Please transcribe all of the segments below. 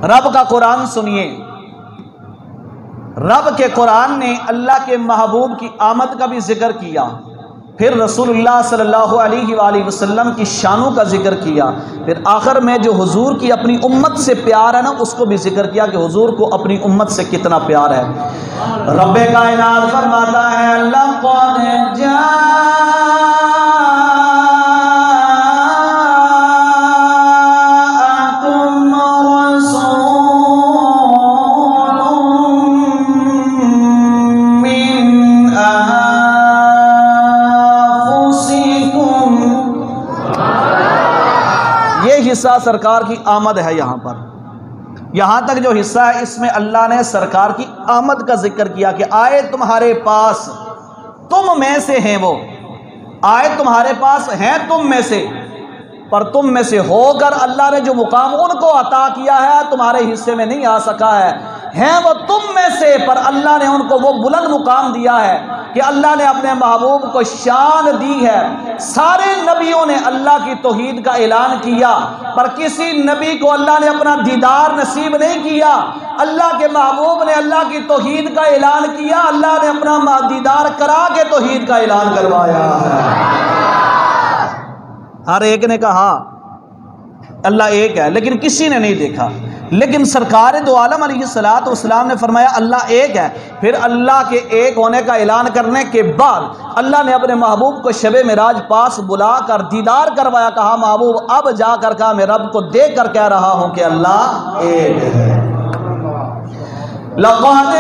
रब का कुरान सुनिए। रब के कुरान ने अल्लाह के महबूब की आमद का भी जिक्र किया, फिर रसूलुल्लाह सल्लल्लाहु अलैहि वसल्लम की शानों का जिक्र किया, फिर आखिर में जो हुजूर की अपनी उम्मत से प्यार है ना, उसको भी जिक्र किया कि हुजूर को अपनी उम्मत से कितना प्यार है। रब्बे कायनात फरमाता है लक़द हिस्सा सरकार की आमद है। यहां पर यहां तक जो हिस्सा है इसमें अल्लाह ने सरकार की आमद का जिक्र किया कि आए तुम्हारे पास, तुम में से हैं वो, आए तुम्हारे पास हैं तुम में से, पर तुम में से होकर अल्लाह ने जो मुकाम उनको अता किया है तुम्हारे हिस्से में नहीं आ सका है वो तुम में से, पर अल्लाह ने उनको वो बुलंद मुकाम दिया है कि अल्लाह ने अपने महबूब को शान दी है। सारे नबियों ने अल्लाह की तौहीद का ऐलान किया, पर किसी नबी को अल्लाह ने अपना दीदार नसीब नहीं किया। अल्लाह के महबूब ने अल्लाह की तौहीद का ऐलान किया, अल्लाह ने अपना दीदार करा के तौहीद का ऐलान करवाया है। हर एक ने कहा अल्लाह एक है, लेकिन किसी ने नहीं देखा। लेकिन सरकार दो आलम अलैहिस्सलातु वस्सलाम ने फरमाया अल्लाह एक है। फिर अल्लाह के एक होने का ऐलान करने के बाद अल्लाह ने अपने महबूब को शबे मिराज पास बुलाकर दीदार करवाया। कहा महबूब अब जाकर कहा मैं रब को देख कर कह रहा हूं कि अल्लाह एक है। लक़द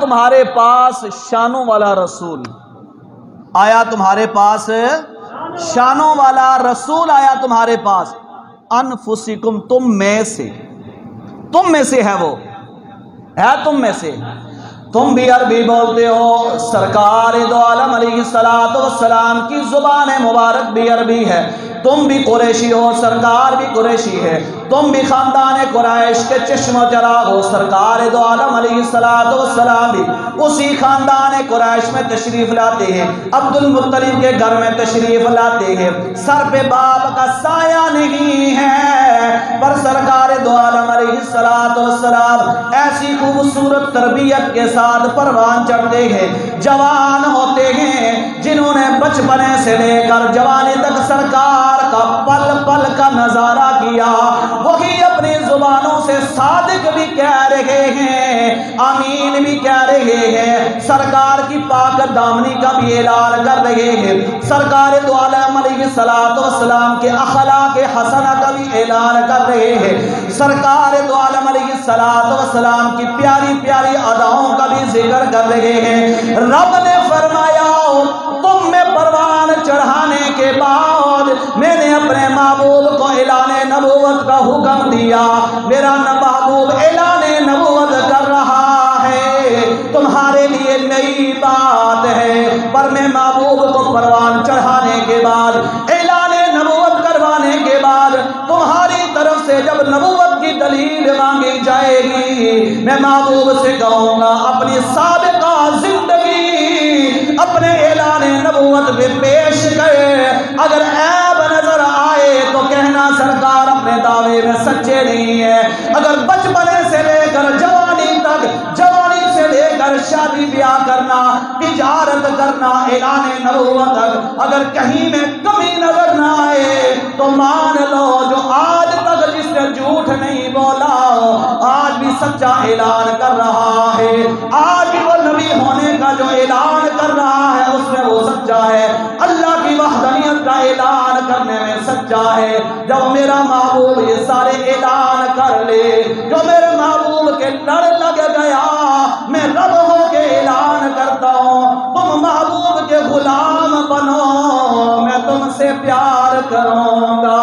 तुम्हारे पास शानों वाला रसूल आया, तुम्हारे पास शानों वाला रसूल आया तुम्हारे पास। अनफुसिकुम, तुम में से है वो, है तुम में से। तुम भी अरबी बोलते हो, सरकार दो आलम अलैहिस्सलातु वस्सलाम की जुबान मुबारक भी अरबी है। तुम भी कुरैशी हो, सरकार भी कुरैशी है। तुम भी खानदान कुरैश के चश्म चराग हो, सरकार दो आलम अलैहिस्सलातु वस्सलाम भी उसी खानदान कुरैश में तशरीफ लाते हैं, अब्दुल मुत्तलिब के घर में तशरीफ लाते हैं। सर पे बाप का साया नहीं है, पर सरकार दो आलम अलैहिस्सलातु वस्सलाम ऐसी खूबसूरत तरबियत के साथ परवान चढ़ते हैं, जवान होते हैं, जिन्होंने बचपने से लेकर जवानी तक सरकार का पल पल का नजारा किया। वही अपनी जुबानों से सादिक भी कह रहे हैं, आमीन भी कह रहे हैं, सरकार की पाक दामनी का भी ऐलान कर रहे हैं, सरकार दो आलम अलैहिस्सलातु वस्सलाम के अखलाक हसना का भी ऐलान कर रहे हैं, सरकार दो आलम अलैहिस्सलातु वस्सलाम की प्यारी प्यारी अदाओं का भी जिक्र कर रहे हैं। रब ने फरमाया तुम में परवान चढ़ाने के बाद मैंने अपने महबूब को ऐलाने नबूवत का हुक्म दिया। मेरा महबूब ऐलाने नबूवत कर रहा है, तुम्हारे लिए नई बात है, पर मैं महबूब को परवान चढ़ाने के बाद ऐलाने नबूवत करवाने के बाद तुम्हारी तरफ से जब नबूवत की दलील मांगी जाएगी, मैं महबूब से कहूंगा अपनी साबिका जिंदगी अपने ऐलाने नबूवत में पेश कर। अगर ऐब नजर आए तो कहना सरकार अपने दावे में सच्चे नहीं है। अगर बचपने से लेकर जवानी तक, जवानी से लेकर शादी ब्याह करना, तिजारत करना, ऐलाने नबूवत तक अगर कहीं में कमी नजर ना आए तो मान लो जो आज तक जिसने झूठ नहीं बोला आज भी सच्चा ऐलान कर रहा है, आज भी वो नबी होने का जो ऐलान कर रहा है उसमें वो सच्चा है, अल्लाह की वहदानियत का ऐलान करने में सच्चा है। जब मेरा महबूब ये सारे ऐलान कर ले, जो मेरे महबूब के लड़ लग गया, मैं रब हो के ऐलान करता हूँ तुम महबूब के गुलाम बनो, मैं तुमसे प्यार करूंगा।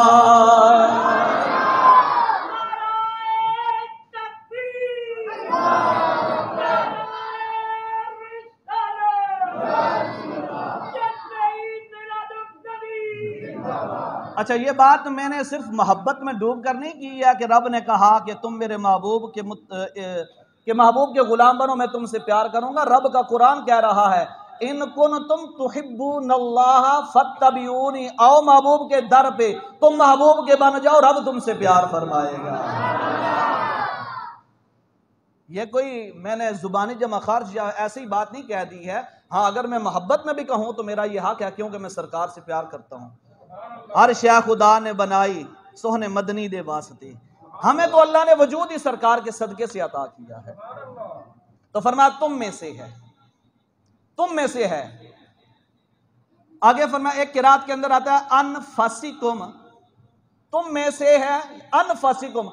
अच्छा, ये बात मैंने सिर्फ मोहब्बत में डूब कर नहीं की है कि रब ने कहा कि तुम मेरे महबूब के महबूब के गुलाम बनो, मैं तुमसे प्यार करूंगा। रब का कुरान कह रहा है इन कुन तुम तुहिब्बूनल्लाह फत्तबिऊनी, आओ महबूब के दर पे, तुम महबूब के बन जाओ, रब तुमसे प्यार फरमाएगा। ये कोई मैंने जुबानी जमा खर्च या ऐसी बात नहीं कह दी है। हाँ, अगर मैं मोहब्बत में भी कहूं तो मेरा ये हक है, क्योंकि मैं सरकार से प्यार करता हूं। हर शय खुदा ने बनाई सोहने मदनी दे वास्ते, हमें तो अल्लाह ने वजूद ही सरकार के सदके से अता किया है। तो फरमाया तुम में से है, तुम में से है। आगे फरमाया एक किरात के अंदर आता है अनफसिकुम, तुम में से है अनफसिकुम,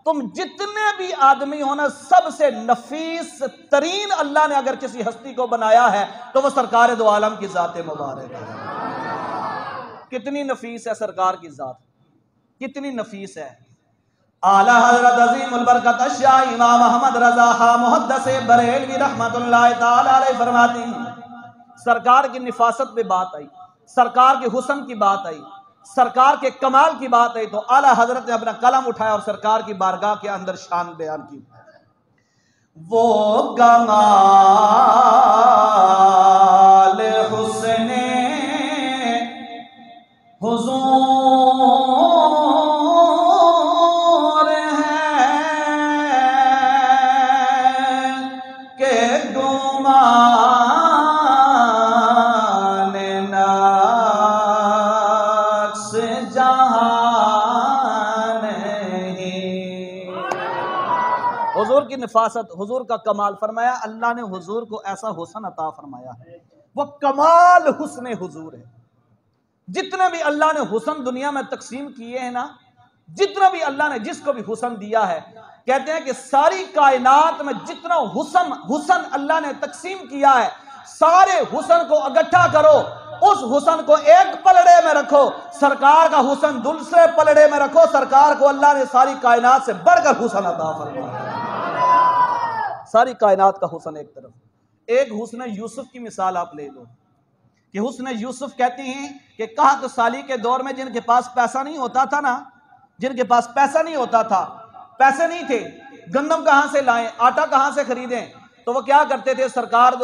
तुम जितने भी आदमी हो ना, सबसे नफीस तरीन अल्लाह ने अगर किसी हस्ती को बनाया है तो वह सरकार दो आलम की जाते मुबारक है। कितनी नफीस है सरकार की जात, कितनी नफीस है। आला हजरत अजीमुल बरकत शाह इमाम अहमद रजा खां मुहद्दिस बरेलवी रहमतुल्लाह तआला अलैह फरमाती हैं, सरकार की निफासत पे बात आई, सरकार के हुस्न की बात आई, सरकार के कमाल की बात आई, तो आला हजरत ने अपना कलम उठाया और सरकार की बारगाह के अंदर शान बयान की। वो कमाल हुस्ने हुजूर हुजूर की निफासत, हुजूर का कमाल। फरमाया अल्लाह ने हुजूर को ऐसा हुस्न अता फरमाया है, वो कमाल हुस्न हुजूर है। जितने भी अल्लाह ने हुस्न दुनिया में तकसीम किए हैं ना, जितना भी अल्लाह ने जिसको भी हुस्न दिया है, कहते हैं कि सारी कायनात में जितना हुस्न अल्लाह ने तकसीम किया है, सारे हुस्न को इकट्ठा करो, उस हुस्न को एक पलड़े में रखो, सरकार का हुस्न दूसरे पलड़े में रखो, सरकार को अल्लाह ने सारी कायनात से बढ़कर हुस्न अता फरमाया। सारी कायनात का हुस्न एक तरफ। एक हुस्न यूसुफ की मिसाल आप ले लो कि हुस्न यूसुफ कहते हैं कि कहत साली के दौर में जिनके पास पैसा नहीं होता था ना, जिनके पास पैसा नहीं होता था, पैसे नहीं थे, गंदम कहां से लाएं, आटा कहां से खरीदें, तो वो क्या करते थे, सरकार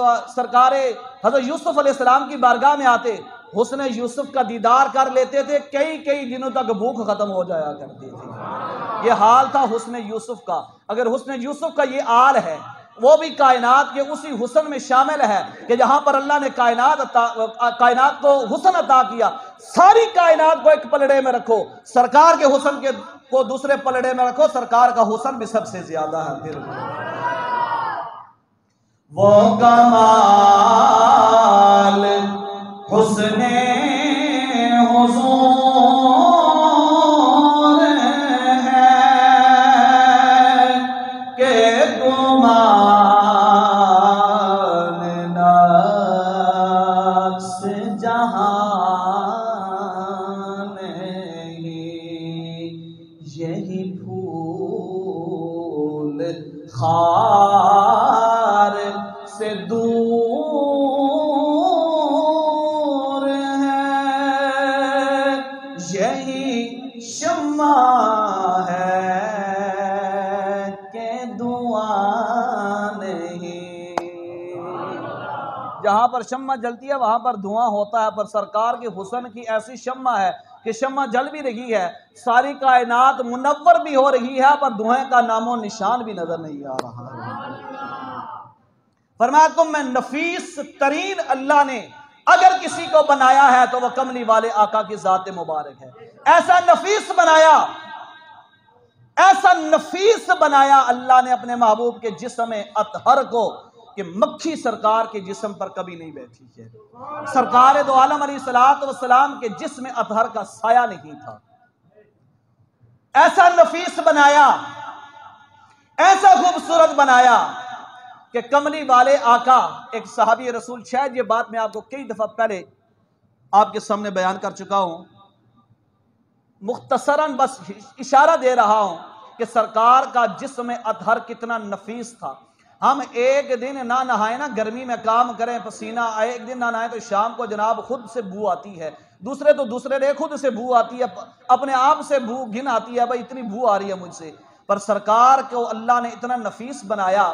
हजरत यूसुफ अलैहिस्सलाम की बारगाह में आते, हुस्न यूसुफ का दीदार कर लेते थे, कई कई दिनों तक भूख खत्म हो जाया करती थी। ये हाल था हुस्न यूसुफ का। अगर हुस्न यूसुफ का ये हाल है, वो भी कायनात के उसी हुस्न में शामिल है कि जहां पर अल्लाह ने कायनात को हुस्न अता किया, सारी कायनात को एक पलड़े में रखो, सरकार के हुस्न को दूसरे पलड़े में रखो, सरकार का हुस्न भी सबसे ज्यादा है। फिर वो कमाल हुस्ने हुजूर है कि गुमान नक्श जहां नहीं, यही फूल खार से दूर है, यही शम्मा है कि दुआ नहीं। जहां पर शम्मा जलती है वहां पर धुआं होता है, पर सरकार के हुस्न की ऐसी शम्मा है कि शम्मा जल भी रही है, सारी कायनात मुनव्वर भी हो रही है, पर धुएं का नामो निशान भी नजर नहीं आ रहा है। फरमाया तुम में नफीस तरीन अल्लाह ने अगर किसी को बनाया है तो वह कमली वाले आका की जात मुबारक है। ऐसा नफीस बनाया, ऐसा नफीस बनाया अल्लाह ने अपने महबूब के जिस्म अतहर को कि मक्खी सरकार के जिस्म पर कभी नहीं बैठी है। सरकार दो आलम अलैहिस्सलातु वस्सलाम के जिस्म अतहर का साया नहीं था। ऐसा नफीस बनाया, ऐसा खूबसूरत बनाया कि कमली वाले आका एक सहाबी रसूल, शायद ये बात मैं आपको कई दफा पहले आपके सामने बयान कर चुका हूं, मुख्तसरन बस इशारा दे रहा हूं कि सरकार का जिस्म अतहर कितना नफीस था। हम एक दिन ना नहाए ना, गर्मी में काम करें, पसीना आए, एक दिन ना नहाए तो शाम को जनाब खुद से बू आती है, दूसरे तो दूसरे ने खुद से बू आती है, अपने आप से बू घिन आती है, भाई इतनी बू आ रही है मुझसे। पर सरकार को अल्लाह ने इतना नफीस बनाया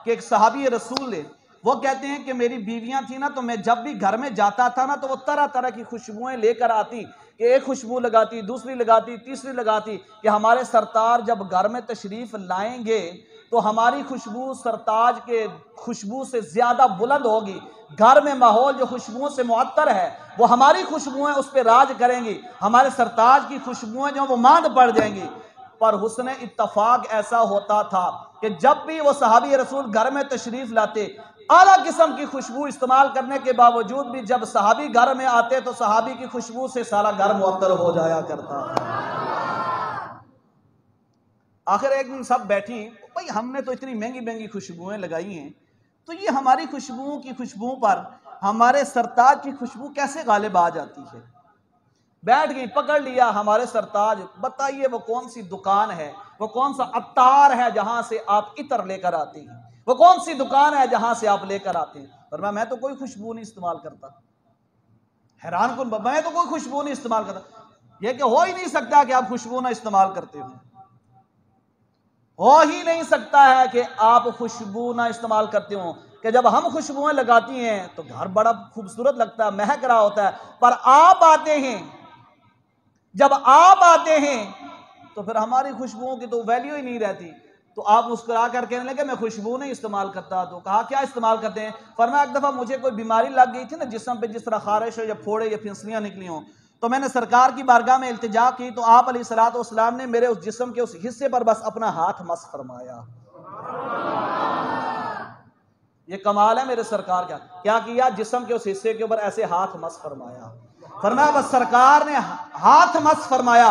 कि एक सहाबी रसूल ने, वो कहते हैं कि मेरी बीवियां थी ना, तो मैं जब भी घर में जाता था ना, तो वो तरह तरह की खुशबुएं लेकर आती, कि एक खुशबू लगाती, दूसरी लगाती, तीसरी लगाती, कि हमारे सरतार जब घर में तशरीफ लाएंगे तो हमारी खुशबू सरताज के खुशबू से ज्यादा बुलंद होगी। घर में माहौल जो खुशबुओं से मुअत्तर है, वो हमारी खुशबुएं उस पर राज करेंगी, हमारे सरताज की खुशबुएं जो वो मांद पड़ जाएंगी। पर हुस्न इत्तफाक ऐसा होता था कि जब भी वो सहाबी रसूल घर में तशरीफ लाते, आला किस्म की खुशबू इस्तेमाल करने के बावजूद भी जब सहाबी घर में आते तो सहाबी की खुशबू से सारा घर मुअत्तर हो जाया करता। आखिर एक दिन सब बैठी, भाई हमने तो इतनी महंगी महंगी खुशबुएं लगाई हैं, तो ये हमारी खुशबुओं की खुशबू पर हमारे सरताज की खुशबू कैसे गालिब आ जाती है। बैठ गई, पकड़ लिया हमारे सरताज, बताइए वो कौन सी दुकान है, वो कौन सा अत्तार है जहां से आप इतर लेकर आते हैं, वो कौन सी दुकान है जहां से आप लेकर आते हैं। पर मैं तो कोई खुशबू नहीं इस्तेमाल करता। हैरान कुन, मैं तो कोई खुशबू नहीं इस्तेमाल करता। यह कि हो ही नहीं सकता कि आप खुशबू ना इस्तेमाल करते हो ही नहीं सकता है कि आप खुशबू ना इस्तेमाल करते हो। कि जब हम खुशबुएं लगाती हैं तो घर बड़ा खूबसूरत लगता है, महक रहा होता है, पर आप आते हैं, जब आप आते हैं तो फिर हमारी खुशबुओं की तो वैल्यू ही नहीं रहती। तो आप मुस्कुरा कर कहने लगे मैं खुशबू नहीं इस्तेमाल करता। तो कहा क्या इस्तेमाल करते हैं। फरमाया एक दफ़ा मुझे कोई बीमारी लग गई थी ना, जिस्म पे जिस तरह खारिश हो या फोड़े या फिंसलियाँ निकली हों, तो मैंने सरकार की बारगाह में इल्तिजा की, तो आप अलैहिस्सलाम ने मेरे उस जिस्म के उस हिस्से पर बस अपना हाथ मस फरमाया। ये कमाल है मेरे सरकार का। क्या किया, जिस्म के उस हिस्से के ऊपर ऐसे हाथ मस फरमाया। फरमाया बस सरकार ने हाथ मस फरमाया,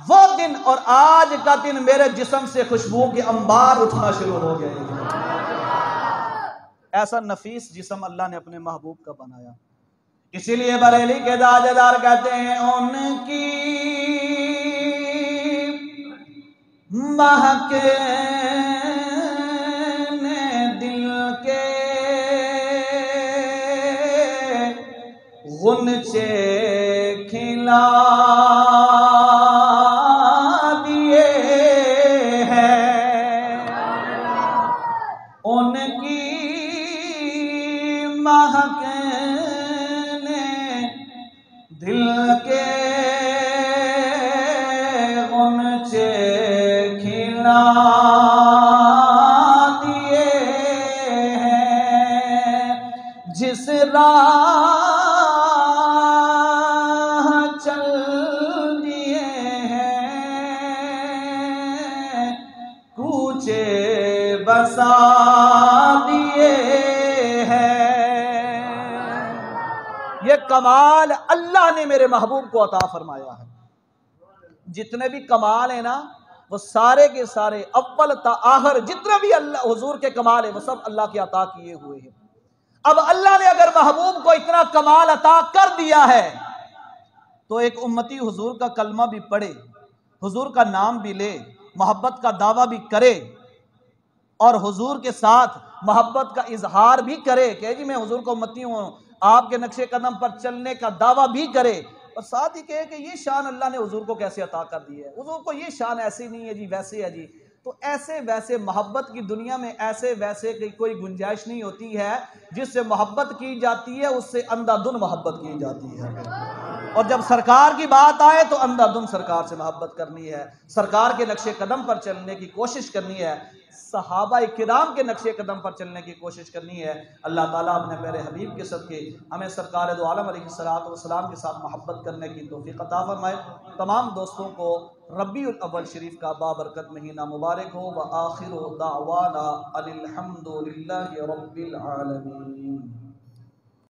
वो दिन और आज का दिन मेरे जिस्म से खुशबू के अंबार उठना शुरू हो गए। ऐसा नफीस जिस्म अल्लाह ने अपने महबूब का बनाया। इसीलिए बरेली के दाजेदार कहते हैं उनकी महक ने दिल के गुनचे खिला दिए हैं, उनकी महक दिल के गुनचे खिला दिए हैं। जिस राह चल दिए हैं, कूचे बसा दिए हैं। ये कमाल अल्लाह ने मेरे महबूब को अता फरमाया है। जितने भी कमाल है ना, वो सारे के सारे अव्वल ता आखिर जितने भी अल्लाह हुजूर के कमाल है, वो सब अल्लाह के अता किए हुए हैं। अब अल्लाह ने अगर महबूब को इतना कमाल अता कर दिया है, तो एक उम्मती हुजूर का कलमा भी पढ़े, हुजूर का नाम भी ले, मोहब्बत का दावा भी करे और हुजूर के साथ मोहब्बत का इजहार भी करे कि जी मैं हुजूर का उम्मती हूँ, आपके नक्शे कदम पर चलने का दावा भी करे, और साथ ही कहे कि ये शान अल्लाह ने हुजूर को कैसे अता कर दी है, हुजूर को ये शान ऐसे नहीं है जी, वैसे है जी। तो ऐसे वैसे मोहब्बत की दुनिया में ऐसे वैसे की कोई गुंजाइश नहीं होती है। जिससे मोहब्बत की जाती है उससे अंधाधुन मोहब्बत की जाती है। और जब सरकार की बात आए तो अंधाधुन सरकार से मोहब्बत करनी है, सरकार के नक्शे कदम पर चलने की कोशिश करनी है, सहाबा किराम के नक्शे कदम पर चलने की कोशिश करनी है। अल्लाह ताला अपने प्यारे हबीब के सदके हमें सरकार दो आलम अलैहिस्सलातु वस्सलाम के साथ मोहब्बत करने की तौफीक अता फरमाए। तमाम दोस्तों को रबीउल अव्वल शरीफ का बाबरकत महीना मुबारक हो। व आखिरु दावाना अनिल हम्दुलिल्लाहि रब्बिल आलमीन।